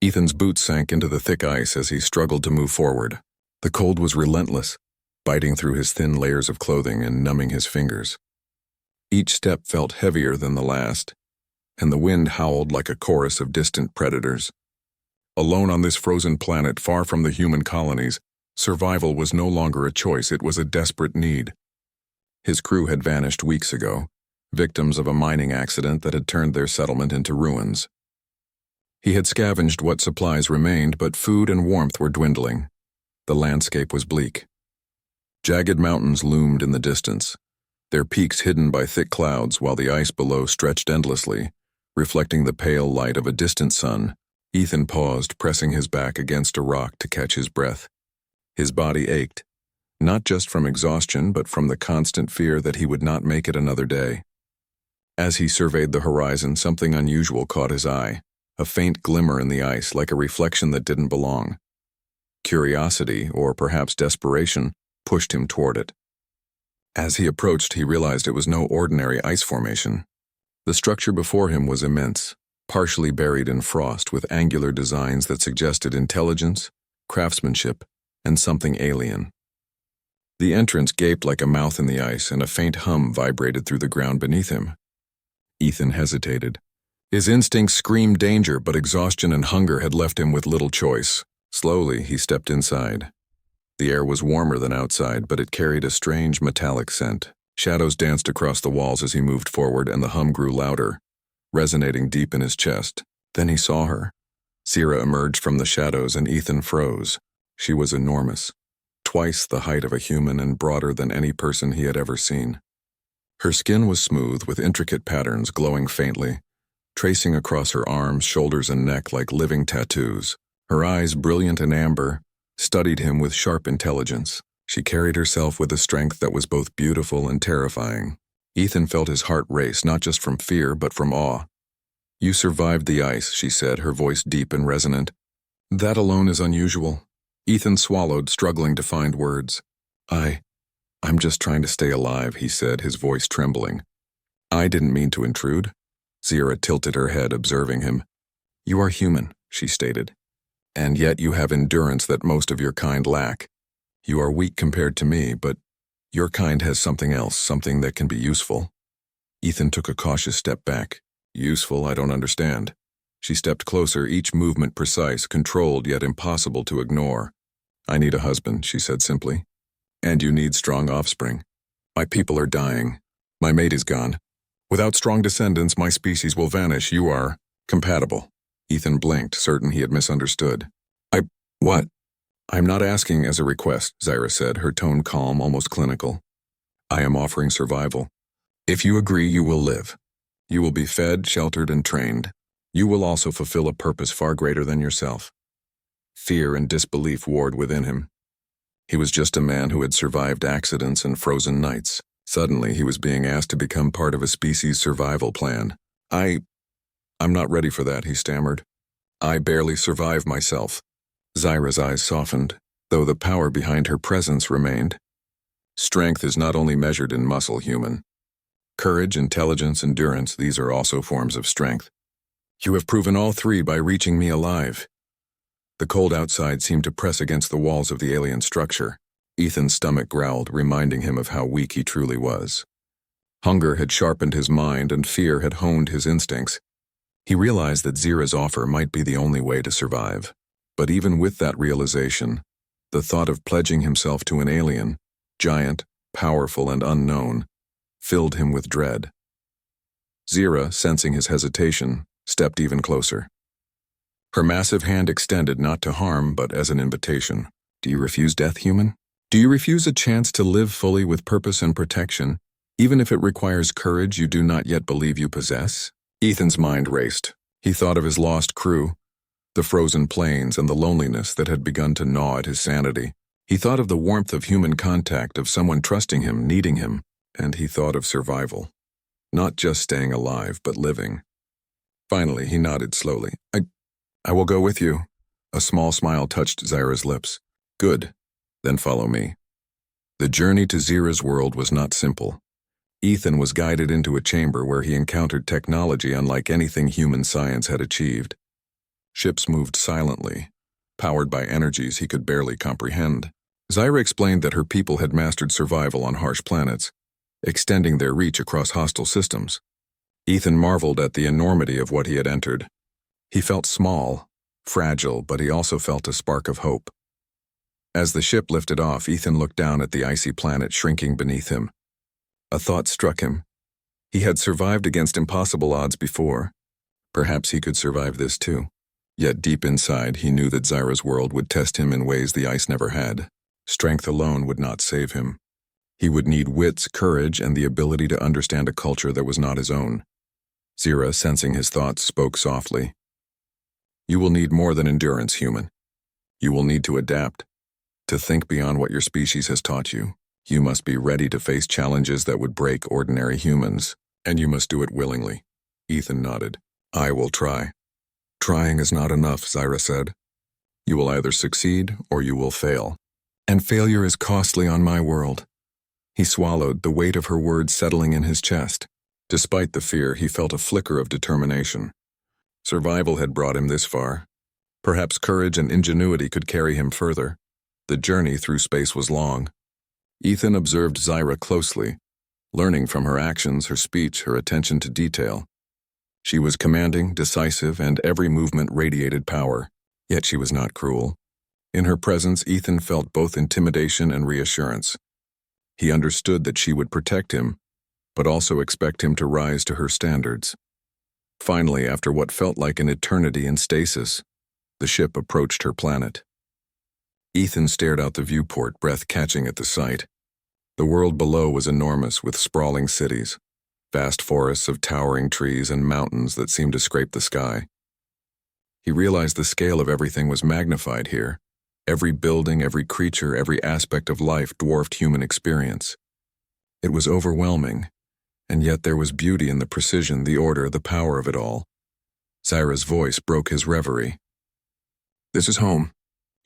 Ethan's boots sank into the thick ice as he struggled to move forward. The cold was relentless, biting through his thin layers of clothing and numbing his fingers. Each step felt heavier than the last, and the wind howled like a chorus of distant predators. Alone on this frozen planet far from the human colonies, survival was no longer a choice, it was a desperate need. His crew had vanished weeks ago, victims of a mining accident that had turned their settlement into ruins. He had scavenged what supplies remained, but food and warmth were dwindling. The landscape was bleak. Jagged mountains loomed in the distance, their peaks hidden by thick clouds while the ice below stretched endlessly, reflecting the pale light of a distant sun. Ethan paused, pressing his back against a rock to catch his breath. His body ached, not just from exhaustion but from the constant fear that he would not make it another day. As he surveyed the horizon, something unusual caught his eye, a faint glimmer in the ice like a reflection that didn't belong. Curiosity, or perhaps desperation, pushed him toward it. As he approached, he realized it was no ordinary ice formation. The structure before him was immense, partially buried in frost with angular designs that suggested intelligence, craftsmanship, and something alien. The entrance gaped like a mouth in the ice, and a faint hum vibrated through the ground beneath him. Ethan hesitated. His instincts screamed danger, but exhaustion and hunger had left him with little choice. Slowly, he stepped inside. The air was warmer than outside, but it carried a strange metallic scent. Shadows danced across the walls as he moved forward, and the hum grew louder, resonating deep in his chest. Then he saw her. Zira emerged from the shadows, and Ethan froze. She was enormous, twice the height of a human and broader than any person he had ever seen. Her skin was smooth, with intricate patterns glowing faintly, tracing across her arms, shoulders, and neck like living tattoos. Her eyes, brilliant and amber, studied him with sharp intelligence. She carried herself with a strength that was both beautiful and terrifying. Ethan felt his heart race, not just from fear, but from awe. "You survived the ice," she said, her voice deep and resonant. "That alone is unusual." Ethan swallowed, struggling to find words. I'm just trying to stay alive," he said, his voice trembling. "I didn't mean to intrude." Zira tilted her head, observing him. "You are human," she stated. "And yet you have endurance that most of your kind lack. You are weak compared to me, but your kind has something else, something that can be useful." Ethan took a cautious step back. "Useful? I don't understand." She stepped closer, each movement precise, controlled yet impossible to ignore. "I need a husband," she said simply. "And you need strong offspring. My people are dying. My mate is gone. Without strong descendants, my species will vanish. You are compatible." Ethan blinked, certain he had misunderstood. What? "I'm not asking as a request," Zira said, her tone calm, almost clinical. "I am offering survival. If you agree, you will live. You will be fed, sheltered, and trained. You will also fulfill a purpose far greater than yourself." Fear and disbelief warred within him. He was just a man who had survived accidents and frozen nights. Suddenly, he was being asked to become part of a species' survival plan. I'm not ready for that," he stammered. "I barely survive myself." Zira's eyes softened, though the power behind her presence remained. "Strength is not only measured in muscle, human. Courage, intelligence, endurance, these are also forms of strength. You have proven all three by reaching me alive." The cold outside seemed to press against the walls of the alien structure. Ethan's stomach growled, reminding him of how weak he truly was. Hunger had sharpened his mind, and fear had honed his instincts. He realized that Zira's offer might be the only way to survive. But even with that realization, the thought of pledging himself to an alien, giant, powerful, and unknown, filled him with dread. Zira, sensing his hesitation, stepped even closer. Her massive hand extended not to harm, but as an invitation. "Do you refuse death, human? Do you refuse a chance to live fully with purpose and protection, even if it requires courage you do not yet believe you possess?" Ethan's mind raced. He thought of his lost crew, the frozen plains, and the loneliness that had begun to gnaw at his sanity. He thought of the warmth of human contact, of someone trusting him, needing him, and he thought of survival. Not just staying alive, but living. Finally, he nodded slowly. I will go with you." A small smile touched Zira's lips. "Good. Then follow me." The journey to Zira's world was not simple. Ethan was guided into a chamber where he encountered technology unlike anything human science had achieved. Ships moved silently, powered by energies he could barely comprehend. Zyra explained that her people had mastered survival on harsh planets, extending their reach across hostile systems. Ethan marveled at the enormity of what he had entered. He felt small, fragile, but he also felt a spark of hope. As the ship lifted off, Ethan looked down at the icy planet shrinking beneath him. A thought struck him. He had survived against impossible odds before. Perhaps he could survive this too. Yet deep inside, he knew that Zyra's world would test him in ways the ice never had. Strength alone would not save him. He would need wits, courage, and the ability to understand a culture that was not his own. Zyra, sensing his thoughts, spoke softly. You will need more than endurance, human. You will need to adapt, to think beyond what your species has taught you. You must be ready to face challenges that would break ordinary humans, and you must do it willingly. Ethan nodded. I will try. Trying is not enough, Zyra said. You will either succeed or you will fail. And failure is costly on my world. He swallowed, the weight of her words settling in his chest. Despite the fear, he felt a flicker of determination. Survival had brought him this far. Perhaps courage and ingenuity could carry him further. The journey through space was long. Ethan observed Zyra closely, learning from her actions, her speech, her attention to detail. She was commanding, decisive, and every movement radiated power, yet she was not cruel. In her presence, Ethan felt both intimidation and reassurance. He understood that she would protect him, but also expect him to rise to her standards. Finally, after what felt like an eternity in stasis, the ship approached her planet. Ethan stared out the viewport, breath catching at the sight. The world below was enormous, with sprawling cities, vast forests of towering trees and mountains that seemed to scrape the sky. He realized the scale of everything was magnified here. Every building, every creature, every aspect of life dwarfed human experience. It was overwhelming, and yet there was beauty in the precision, the order, the power of it all. Zyra's voice broke his reverie. This is home.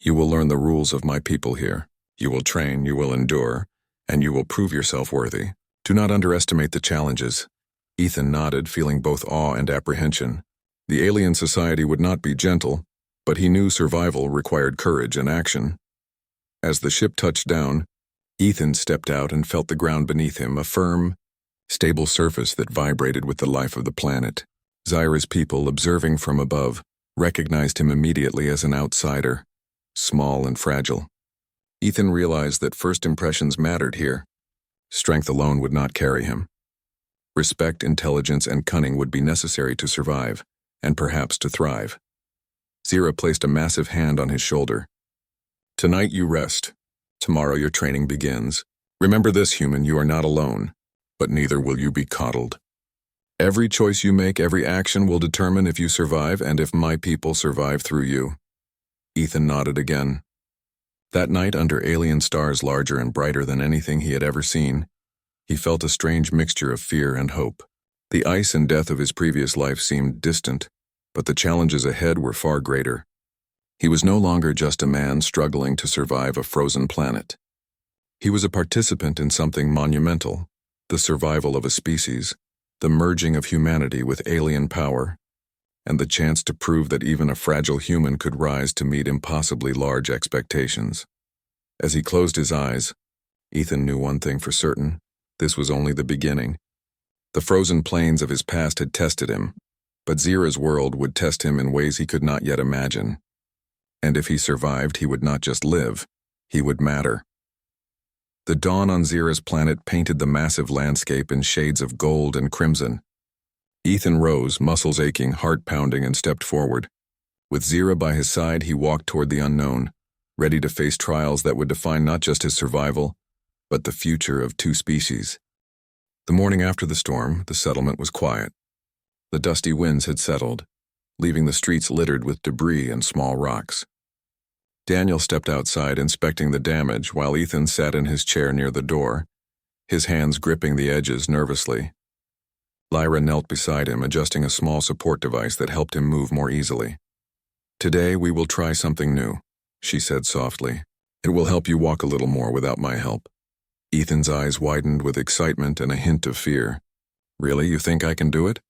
You will learn the rules of my people here. You will train, you will endure, and you will prove yourself worthy. Do not underestimate the challenges. Ethan nodded, feeling both awe and apprehension. The alien society would not be gentle, but he knew survival required courage and action. As the ship touched down, Ethan stepped out and felt the ground beneath him, a firm, stable surface that vibrated with the life of the planet. Zyra's people, observing from above, recognized him immediately as an outsider, small and fragile. Ethan realized that first impressions mattered here. Strength alone would not carry him. Respect, intelligence, and cunning would be necessary to survive, and perhaps to thrive. Zyra placed a massive hand on his shoulder. Tonight you rest. Tomorrow your training begins. Remember this, human, you are not alone, but neither will you be coddled. Every choice you make, every action will determine if you survive and if my people survive through you. Ethan nodded again. That night, under alien stars larger and brighter than anything he had ever seen, he felt a strange mixture of fear and hope. The ice and death of his previous life seemed distant, but the challenges ahead were far greater. He was no longer just a man struggling to survive a frozen planet. He was a participant in something monumental, the survival of a species, the merging of humanity with alien power, and the chance to prove that even a fragile human could rise to meet impossibly large expectations. As he closed his eyes, Ethan knew one thing for certain: this was only the beginning. The frozen plains of his past had tested him, but Zyra's world would test him in ways he could not yet imagine. And if he survived, he would not just live, he would matter. The dawn on Zyra's planet painted the massive landscape in shades of gold and crimson. Ethan rose, muscles aching, heart pounding, and stepped forward. With Zyra by his side, he walked toward the unknown, ready to face trials that would define not just his survival, but the future of two species. The morning after the storm, the settlement was quiet. The dusty winds had settled, leaving the streets littered with debris and small rocks. Daniel stepped outside, inspecting the damage, while Ethan sat in his chair near the door, his hands gripping the edges nervously. Lyra knelt beside him, adjusting a small support device that helped him move more easily. Today we will try something new, she said softly. It will help you walk a little more without my help. Ethan's eyes widened with excitement and a hint of fear. Really, you think I can do it?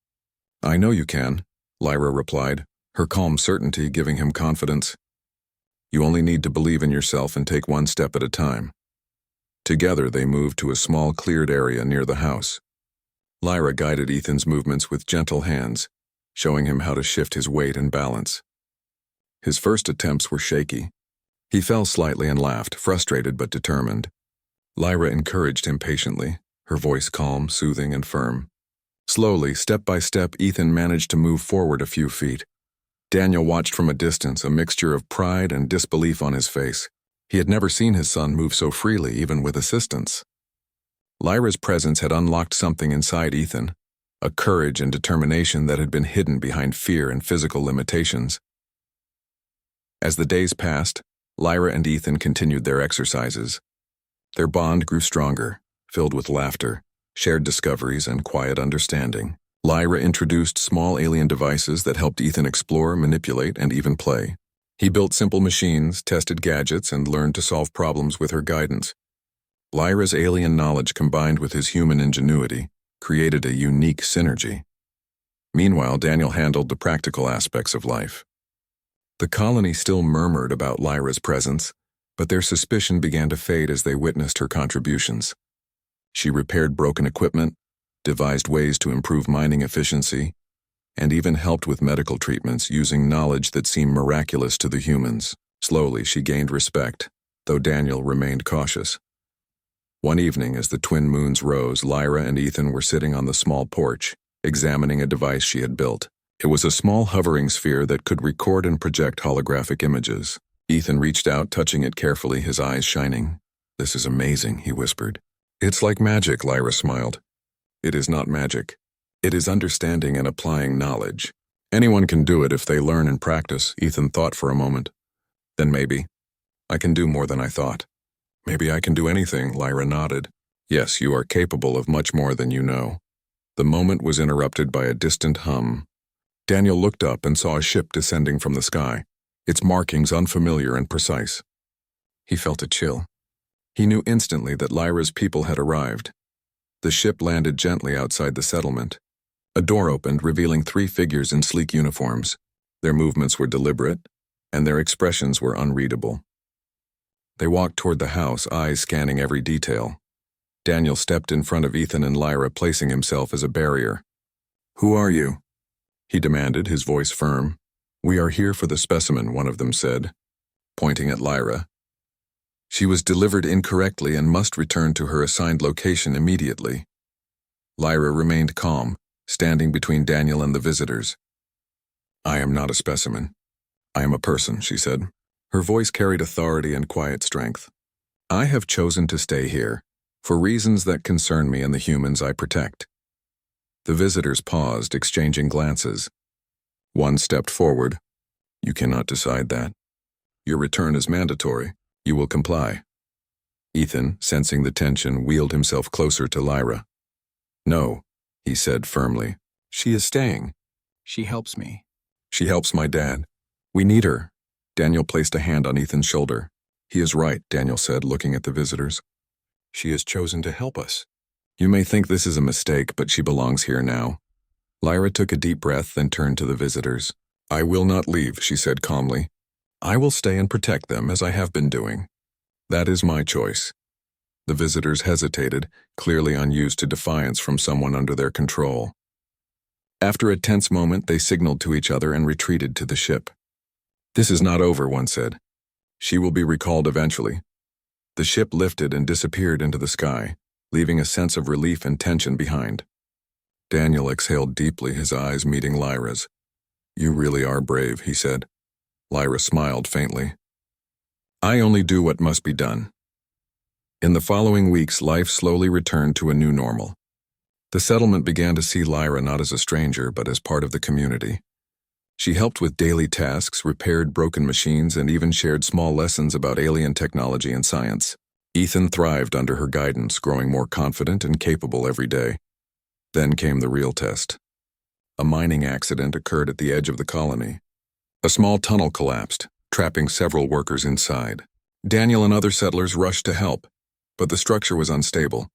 I know you can, Lyra replied, her calm certainty giving him confidence. You only need to believe in yourself and take one step at a time. Together they moved to a small cleared area near the house. Lyra guided Ethan's movements with gentle hands, showing him how to shift his weight and balance. His first attempts were shaky. He fell slightly and laughed, frustrated but determined. Lyra encouraged him patiently, her voice calm, soothing, and firm. Slowly, step by step, Ethan managed to move forward a few feet. Daniel watched from a distance, a mixture of pride and disbelief on his face. He had never seen his son move so freely, even with assistance. Lyra's presence had unlocked something inside Ethan, a courage and determination that had been hidden behind fear and physical limitations. As the days passed, Lyra and Ethan continued their exercises. Their bond grew stronger, filled with laughter, shared discoveries, and quiet understanding. Lyra introduced small alien devices that helped Ethan explore, manipulate, and even play. He built simple machines, tested gadgets, and learned to solve problems with her guidance. Lyra's alien knowledge combined with his human ingenuity created a unique synergy. Meanwhile, Daniel handled the practical aspects of life. The colony still murmured about Lyra's presence, but their suspicion began to fade as they witnessed her contributions. She repaired broken equipment, devised ways to improve mining efficiency, and even helped with medical treatments using knowledge that seemed miraculous to the humans. Slowly, she gained respect, though Daniel remained cautious. One evening, as the twin moons rose, Lyra and Ethan were sitting on the small porch, examining a device she had built. It was a small hovering sphere that could record and project holographic images. Ethan reached out, touching it carefully, his eyes shining. "This is amazing," he whispered. "It's like magic," Lyra smiled. "It is not magic. It is understanding and applying knowledge. Anyone can do it if they learn and practice," Ethan thought for a moment. "Then maybe I can do more than I thought." "Maybe I can do anything," Lyra nodded. "Yes, you are capable of much more than you know." The moment was interrupted by a distant hum. Daniel looked up and saw a ship descending from the sky, its markings unfamiliar and precise. He felt a chill. He knew instantly that Lyra's people had arrived. The ship landed gently outside the settlement. A door opened, revealing 3 figures in sleek uniforms. Their movements were deliberate, and their expressions were unreadable. They walked toward the house, eyes scanning every detail. Daniel stepped in front of Ethan and Lyra, placing himself as a barrier. "Who are you?" he demanded, his voice firm. "We are here for the specimen," one of them said, pointing at Lyra. "She was delivered incorrectly and must return to her assigned location immediately." Lyra remained calm, standing between Daniel and the visitors. "I am not a specimen. I am a person," she said. Her voice carried authority and quiet strength. "I have chosen to stay here, for reasons that concern me and the humans I protect." The visitors paused, exchanging glances. One stepped forward. "You cannot decide that. Your return is mandatory. You will comply." Ethan, sensing the tension, wheeled himself closer to Lyra. "No," he said firmly. "She is staying. She helps me. She helps my dad. We need her." Daniel placed a hand on Ethan's shoulder. "He is right," Daniel said, looking at the visitors. "She has chosen to help us. You may think this is a mistake, but she belongs here now." Lyra took a deep breath, then turned to the visitors. "I will not leave," she said calmly. "I will stay and protect them, as I have been doing. That is my choice." The visitors hesitated, clearly unused to defiance from someone under their control. After a tense moment, they signaled to each other and retreated to the ship. "This is not over," one said. "She will be recalled eventually." The ship lifted and disappeared into the sky, leaving a sense of relief and tension behind. Daniel exhaled deeply, his eyes meeting Lyra's. "You really are brave," he said. Lyra smiled faintly. "I only do what must be done." In the following weeks, life slowly returned to a new normal. The settlement began to see Lyra not as a stranger, but as part of the community. She helped with daily tasks, repaired broken machines, and even shared small lessons about alien technology and science. Ethan thrived under her guidance, growing more confident and capable every day. Then came the real test. A mining accident occurred at the edge of the colony. A small tunnel collapsed, trapping several workers inside. Daniel and other settlers rushed to help, but the structure was unstable.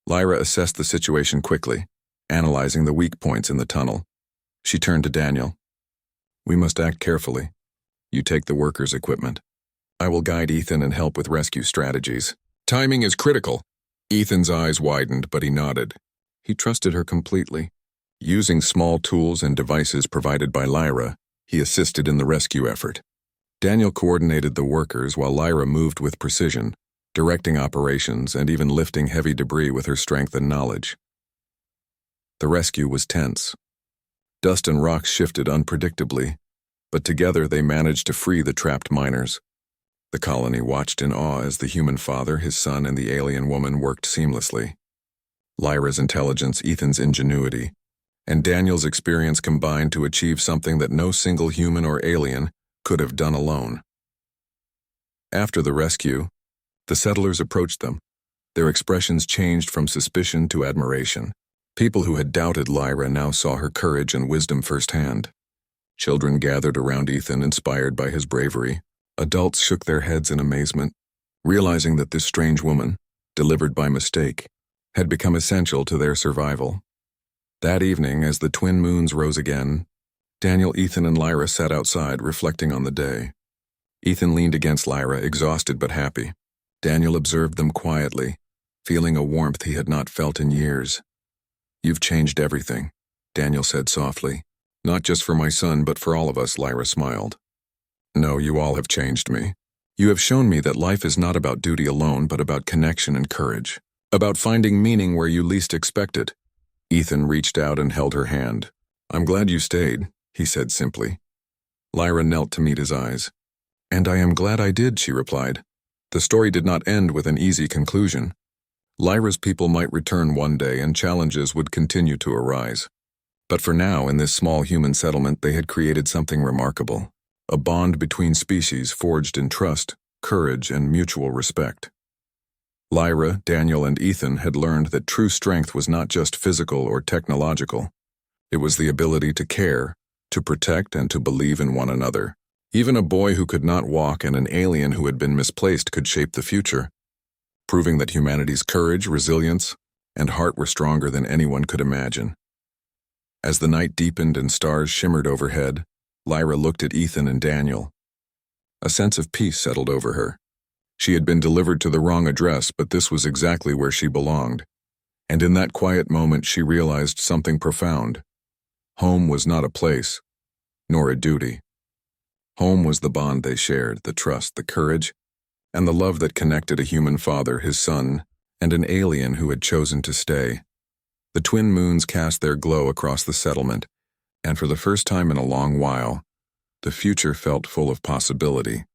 Lyra assessed the situation quickly, analyzing the weak points in the tunnel. She turned to Daniel. We must act carefully. You take the workers' equipment. I will guide Ethan and help with rescue strategies. Timing is critical. Ethan's eyes widened, but he nodded. He trusted her completely. Using small tools and devices provided by Lyra, he assisted in the rescue effort. Daniel coordinated the workers while Lyra moved with precision, directing operations and even lifting heavy debris with her strength and knowledge. The rescue was tense. Dust and rocks shifted unpredictably, but together they managed to free the trapped miners. The colony watched in awe as the human father, his son, and the alien woman worked seamlessly. Lyra's intelligence, Ethan's ingenuity, and Daniel's experience combined to achieve something that no single human or alien could have done alone. After the rescue, the settlers approached them. Their expressions changed from suspicion to admiration. People who had doubted Lyra now saw her courage and wisdom firsthand. Children gathered around Ethan, inspired by his bravery. Adults shook their heads in amazement, realizing that this strange woman, delivered by mistake, had become essential to their survival. That evening, as the twin moons rose again, Daniel, Ethan, and Lyra sat outside, reflecting on the day. Ethan leaned against Lyra, exhausted but happy. Daniel observed them quietly, feeling a warmth he had not felt in years. "You've changed everything," Daniel said softly. "Not just for my son, but for all of us," Lyra smiled. "No, you all have changed me. You have shown me that life is not about duty alone, but about connection and courage. About finding meaning where you least expect it." Ethan reached out and held her hand. "I'm glad you stayed," he said simply. Lyra knelt to meet his eyes. "And I am glad I did," she replied. The story did not end with an easy conclusion. Lyra's people might return one day and challenges would continue to arise. But for now, in this small human settlement, they had created something remarkable. A bond between species forged in trust, courage, and mutual respect. Lyra, Daniel, and Ethan had learned that true strength was not just physical or technological. It was the ability to care, to protect, and to believe in one another. Even a boy who could not walk and an alien who had been misplaced could shape the future, proving that humanity's courage, resilience, and heart were stronger than anyone could imagine. As the night deepened and stars shimmered overhead, Lyra looked at Ethan and Daniel. A sense of peace settled over her. She had been delivered to the wrong address, but this was exactly where she belonged. And in that quiet moment, she realized something profound. Home was not a place, nor a duty. Home was the bond they shared, the trust, the courage, and the love that connected a human father, his son, and an alien who had chosen to stay. The twin moons cast their glow across the settlement, and for the first time in a long while, the future felt full of possibility.